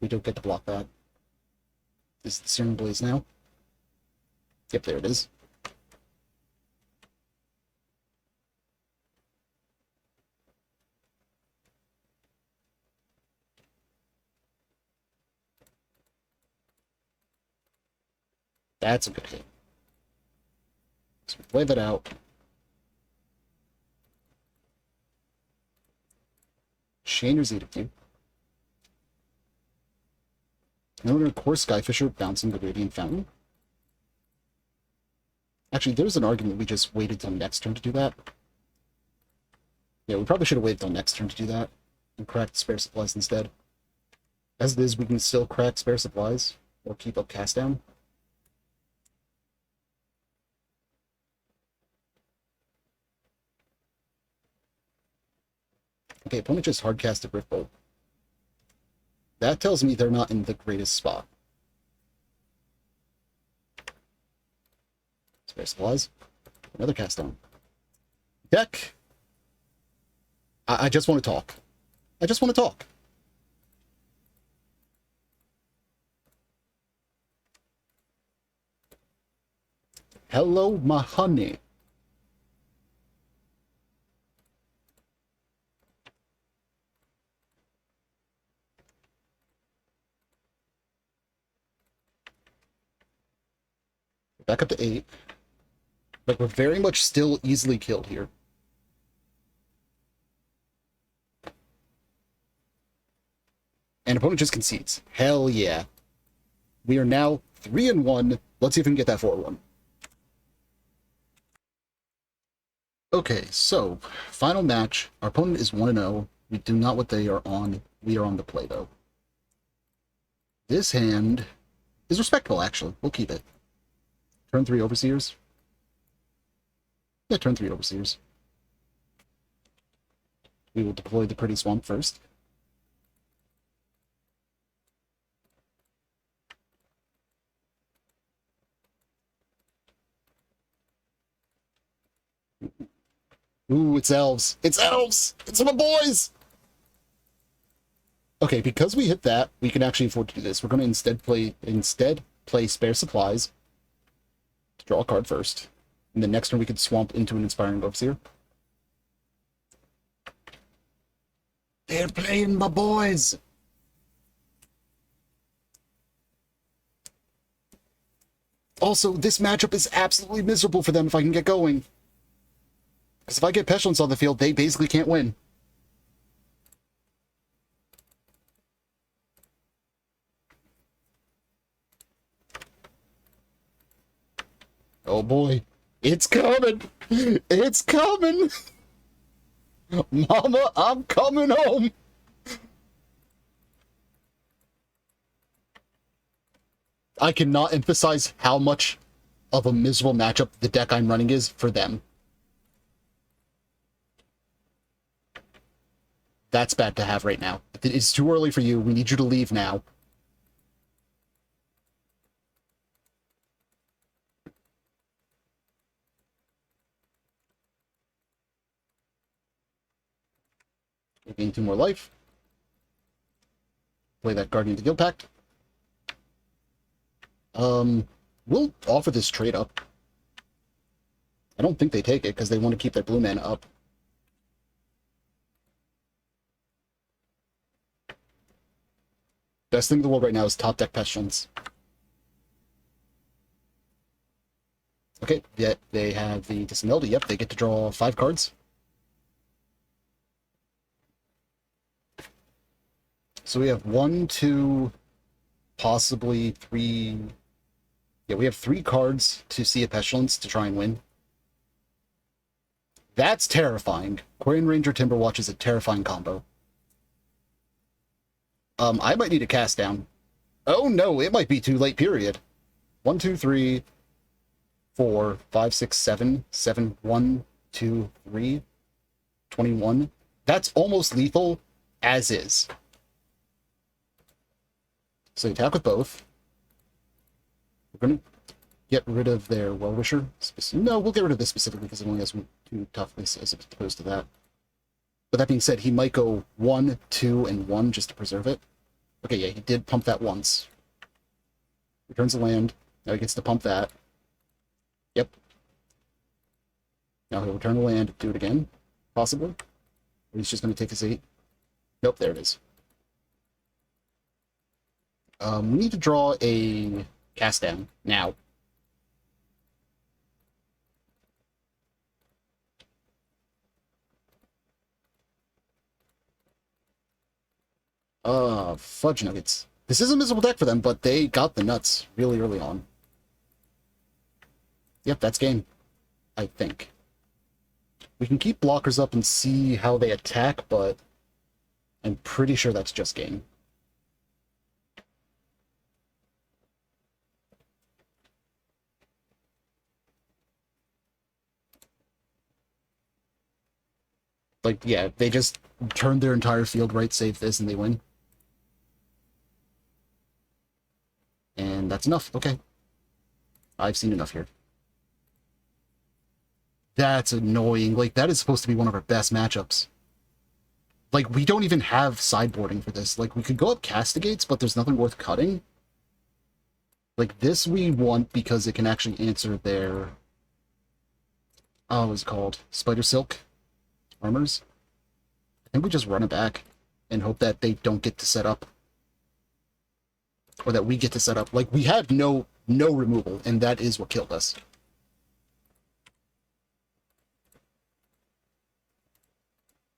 We don't get to block that. Is it the Searing Blaze now? Yep, there it is. That's a good hit. So we play that out. Chainer's Edict you. Now we're going to Core Skyfisher, bouncing the Radiant Fountain. Actually, there's an argument we just waited till next turn to do that. Yeah, we probably should have waited till next turn to do that. And cracked Spare Supplies instead. As it is, we can still crack Spare Supplies. Or keep up Cast Down. Okay, opponent just hardcasted Riftbolt. That tells me they're not in the greatest spot. Spare Supplies. Another Cast Down. Deck! I just want to talk. I just want to talk. Hello, my honey. Back up to 8. But we're very much still easily killed here. And opponent just concedes. Hell yeah. We are now 3-1. Let's see if we can get that 4-1. Okay, so, final match. Our opponent is 1-0. We do not what they are on. We are on the play, though. This hand is respectable, actually. We'll keep it. Turn 3 Overseers. Yeah, turn 3 Overseers. We will deploy the Pretty Swamp first. Ooh, it's elves. It's elves! It's my boys! Okay, because we hit that, we can actually afford to do this. We're going to instead play Spare Supplies to draw a card first. And the next turn we could swamp into an Inspiring Overseer. They're playing my boys! Also, this matchup is absolutely miserable for them if I can get going. Because if I get Pestilence on the field, they basically can't win. Oh boy. It's coming! It's coming! Mama, I'm coming home! I cannot emphasize how much of a miserable matchup the deck I'm running is for them. That's bad to have right now. It's too early for you. We need you to leave now. We gain 2 more life. Play that Guardian to Guildpact. We'll offer this trade up. I don't think they take it because they want to keep their blue mana up. Best thing in the world right now is top deck Pestilence. Okay, yeah, they have the Disability. Yep, they get to draw 5 cards. So we have 1, 2, possibly 3... Yeah, we have 3 cards to see a Pestilence to try and win. That's terrifying. Quarian Ranger Timberwatch is a terrifying combo. I might need a cast down. Oh no, it might be too late, period. 1, 2, 3, 4, 5, 6, 7, 7, 1, 2, 3, 21. That's almost lethal as is. So you attack with both. We're going to get rid of their Well-Wisher. No, we'll get rid of this specifically because it only has 2 toughness as opposed to that. But that being said, he might go 1, 2, and 1 just to preserve it. Okay, yeah, he did pump that once. Returns the land. Now he gets to pump that. Yep. Now he'll return the land, do it again, possibly. Or he's just going to take his 8. Nope, there it is. We need to draw a cast down now. Fudge nuggets. This is a miserable deck for them, but they got the nuts really early on. Yep, that's game. I think. We can keep blockers up and see how they attack, but I'm pretty sure that's just game. Like, yeah, they just turn their entire field right, save this, and they win. And that's enough. Okay. I've seen enough here. That's annoying. Like, that is supposed to be one of our best matchups. Like, we don't even have sideboarding for this. Like, we could go up Castigates, but there's nothing worth cutting. Like, this we want because it can actually answer their... Oh, what's it called? Spider Silk armors. I think we just run it back and hope that they don't get to set up. Or that we get to set up. Like, we had no removal, and that is what killed us.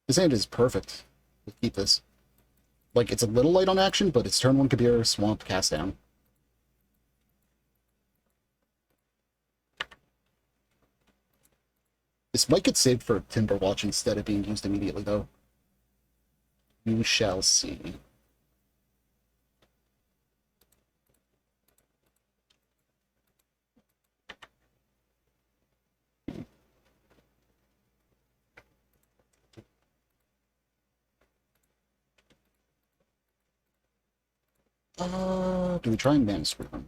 This hand is perfect. Let's keep this. Like, it's a little light on action, but it's turn 1 Kabir, Swamp, Cast Down. This might get saved for Timberwatch instead of being used immediately, though. We shall see. Do we try and Mana Scream?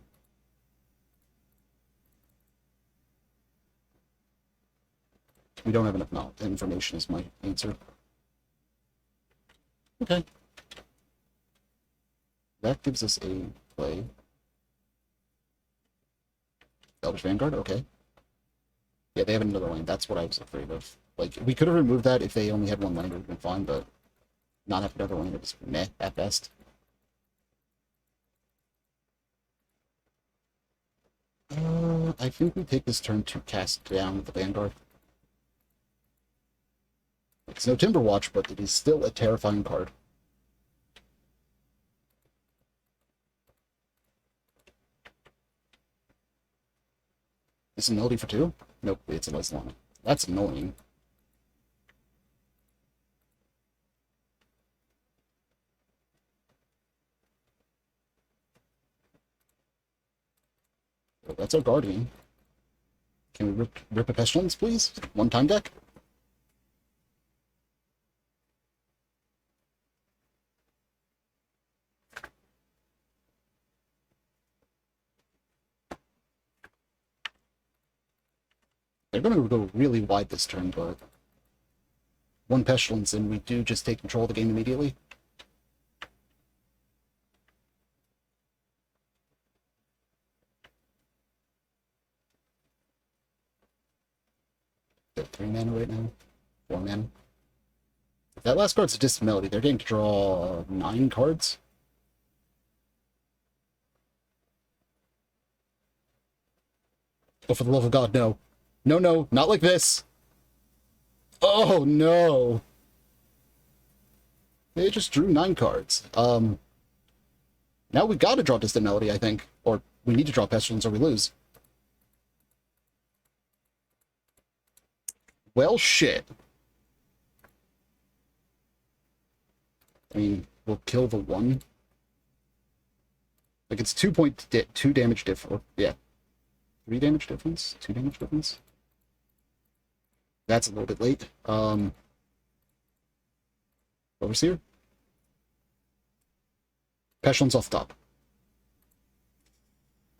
don't have enough information is my answer. Okay. That gives us a play. Elvish Vanguard, okay. Yeah, they have another lane. That's what I was afraid of. Like, we could have removed that if they only had one lane, it would have been fine, but not have another lane, it was meh at best. I think we take this turn to cast down the Vanguard. It's no Timber Watch, but it is still a terrifying card. Is it a melody for 2? Nope, it's a Lysolana. That's annoying. Well, that's our Guardian. Can we rip a Pestilence, please? One-time deck? They're going to go really wide this turn, but one Pestilence and we do just take control of the game immediately. They're 3 mana right now. 4 mana. If that last card's a distant melody, they're getting to draw 9 cards. Oh, for the love of God, no. No, no, not like this. Oh, no. They just drew 9 cards. Now we gotta draw Distant Melody, I think. Or we need to draw Pestilence or we lose. Well, shit. I mean, we'll kill the 1. Like, it's 2 damage difference. Yeah. 3 damage difference? 2 damage difference? That's a little bit late. Overseer? Pestilence off top.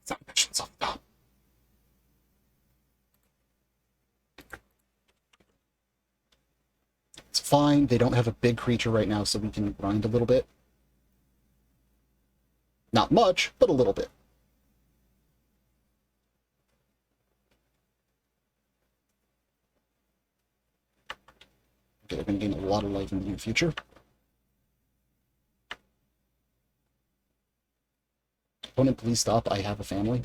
It's not Pestilence off top. It's fine. They don't have a big creature right now, so we can grind a little bit. Not much, but a little bit. Okay, they're going to gain a lot of life in the near future. Opponent, please stop. I have a family.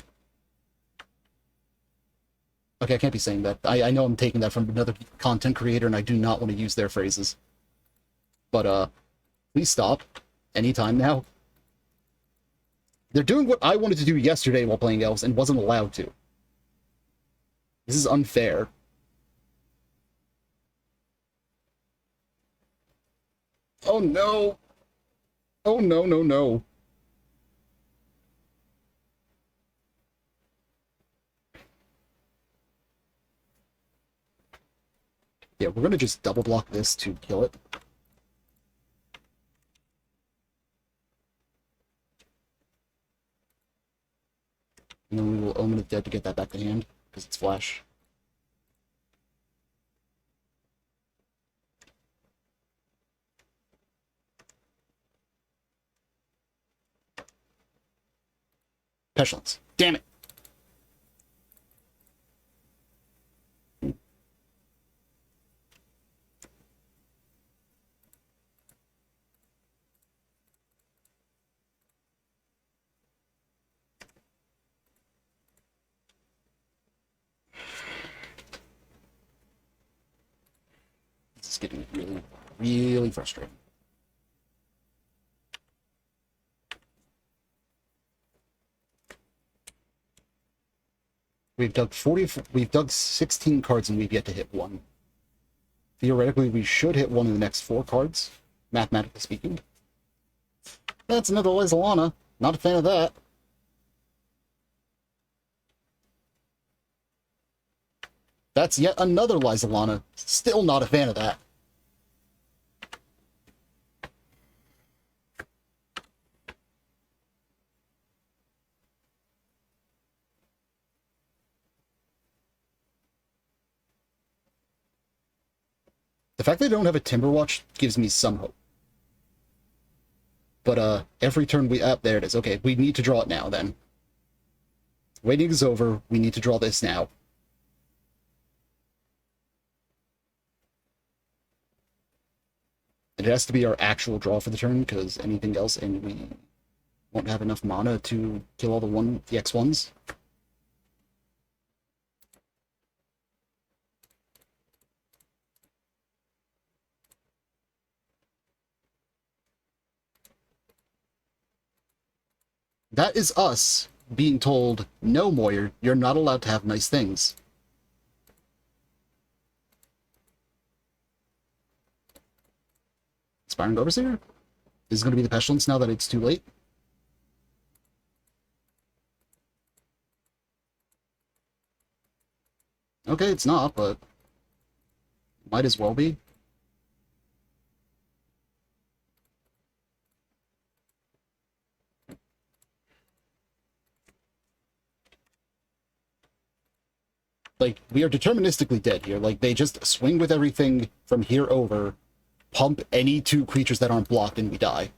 Okay, I can't be saying that. I know I'm taking that from another content creator, and I do not want to use their phrases. But, please stop. Anytime now. They're doing what I wanted to do yesterday while playing Elves and wasn't allowed to. This is unfair. Oh no! Oh no, no, no. Yeah, we're gonna just double block this to kill it. And then we will Omen of Dead to get that back to hand, because it's flash. Pestilence. Damn it! This is getting really, really frustrating. We've dug 16 cards and we've yet to hit 1. Theoretically, we should hit 1 in the next 4 cards, mathematically speaking. That's another Lysolana. Not a fan of that. That's yet another Lysolana. Still not a fan of that. The fact that they don't have a Timber Watch gives me some hope. But every turn we there it is. Okay, we need to draw it now then. Waiting is over. We need to draw this now. It has to be our actual draw for the turn, because anything else, and we won't have enough mana to kill all the X1s. That is us being told, no, Moyer, you're not allowed to have nice things. Inspiring Overseer? Is it going to be the Pestilence now that it's too late? Okay, it's not, but might as well be. Like, we are deterministically dead here. Like, they just swing with everything from here over, pump any two creatures that aren't blocked, and we die.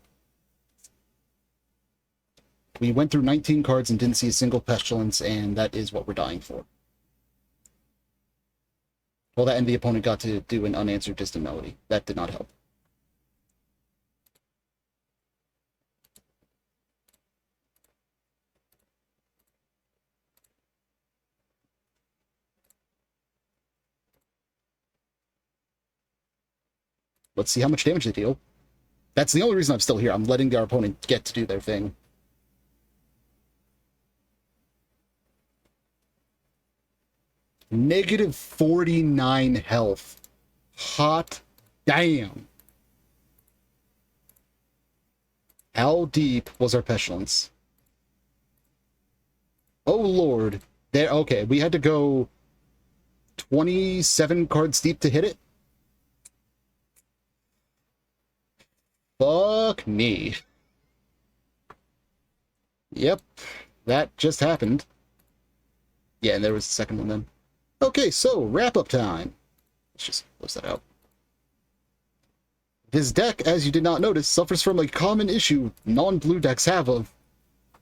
We went through 19 cards and didn't see a single Pestilence, and that is what we're dying for. Well, that and the opponent got to do an unanswered distant melody. That did not help. Let's see how much damage they deal. That's the only reason I'm still here. I'm letting our opponent get to do their thing. Negative 49 health. Hot damn. How deep was our Pestilence? Oh lord. There, okay, we had to go 27 cards deep to hit it? Fuck me. Yep, that just happened. Yeah, and there was the second one then. Okay, so, wrap-up time. Let's just close that out. This deck, as you did not notice, suffers from a common issue non-blue decks have of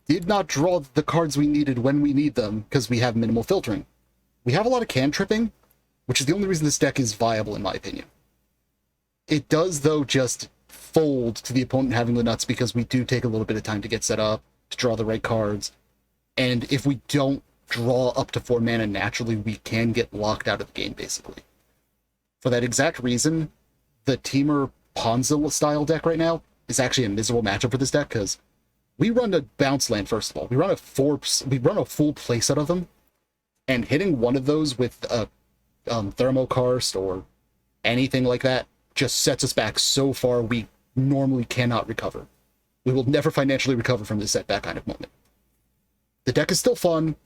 did not draw the cards we needed when we need them, because we have minimal filtering. We have a lot of cantripping, which is the only reason this deck is viable, in my opinion. It does, though, just fold to the opponent having the nuts, because we do take a little bit of time to get set up, to draw the right cards, and if we don't draw up to 4 mana naturally, we can get locked out of the game, basically. For that exact reason, the Teamer Ponzil style deck right now is actually a miserable matchup for this deck, because we run a bounce land, first of all. We run a full playset of them, and hitting one of those with a Thermokarst or anything like that just sets us back so far we normally cannot recover. We will never financially recover from this setback kind of moment. The deck is still fun.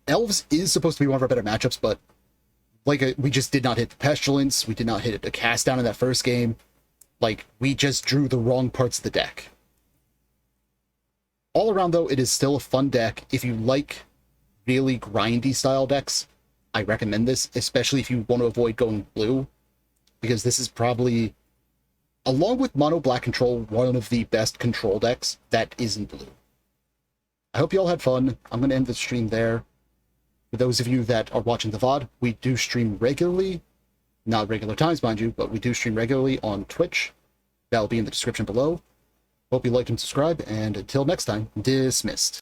Elves is supposed to be one of our better matchups, but we just did not hit the Pestilence. We did not hit a cast down in that first game. Like, we just drew the wrong parts of the deck. All around, though, it is still a fun deck. If you like really grindy style decks, I recommend this, especially if you want to avoid going blue, because this is probably, along with Mono Black Control, one of the best control decks that isn't blue. I hope you all had fun. I'm going to end the stream there. For those of you that are watching the VOD, we do stream regularly. Not regular times, mind you, but we do stream regularly on Twitch. That'll be in the description below. Hope you liked and subscribed, and until next time, dismissed.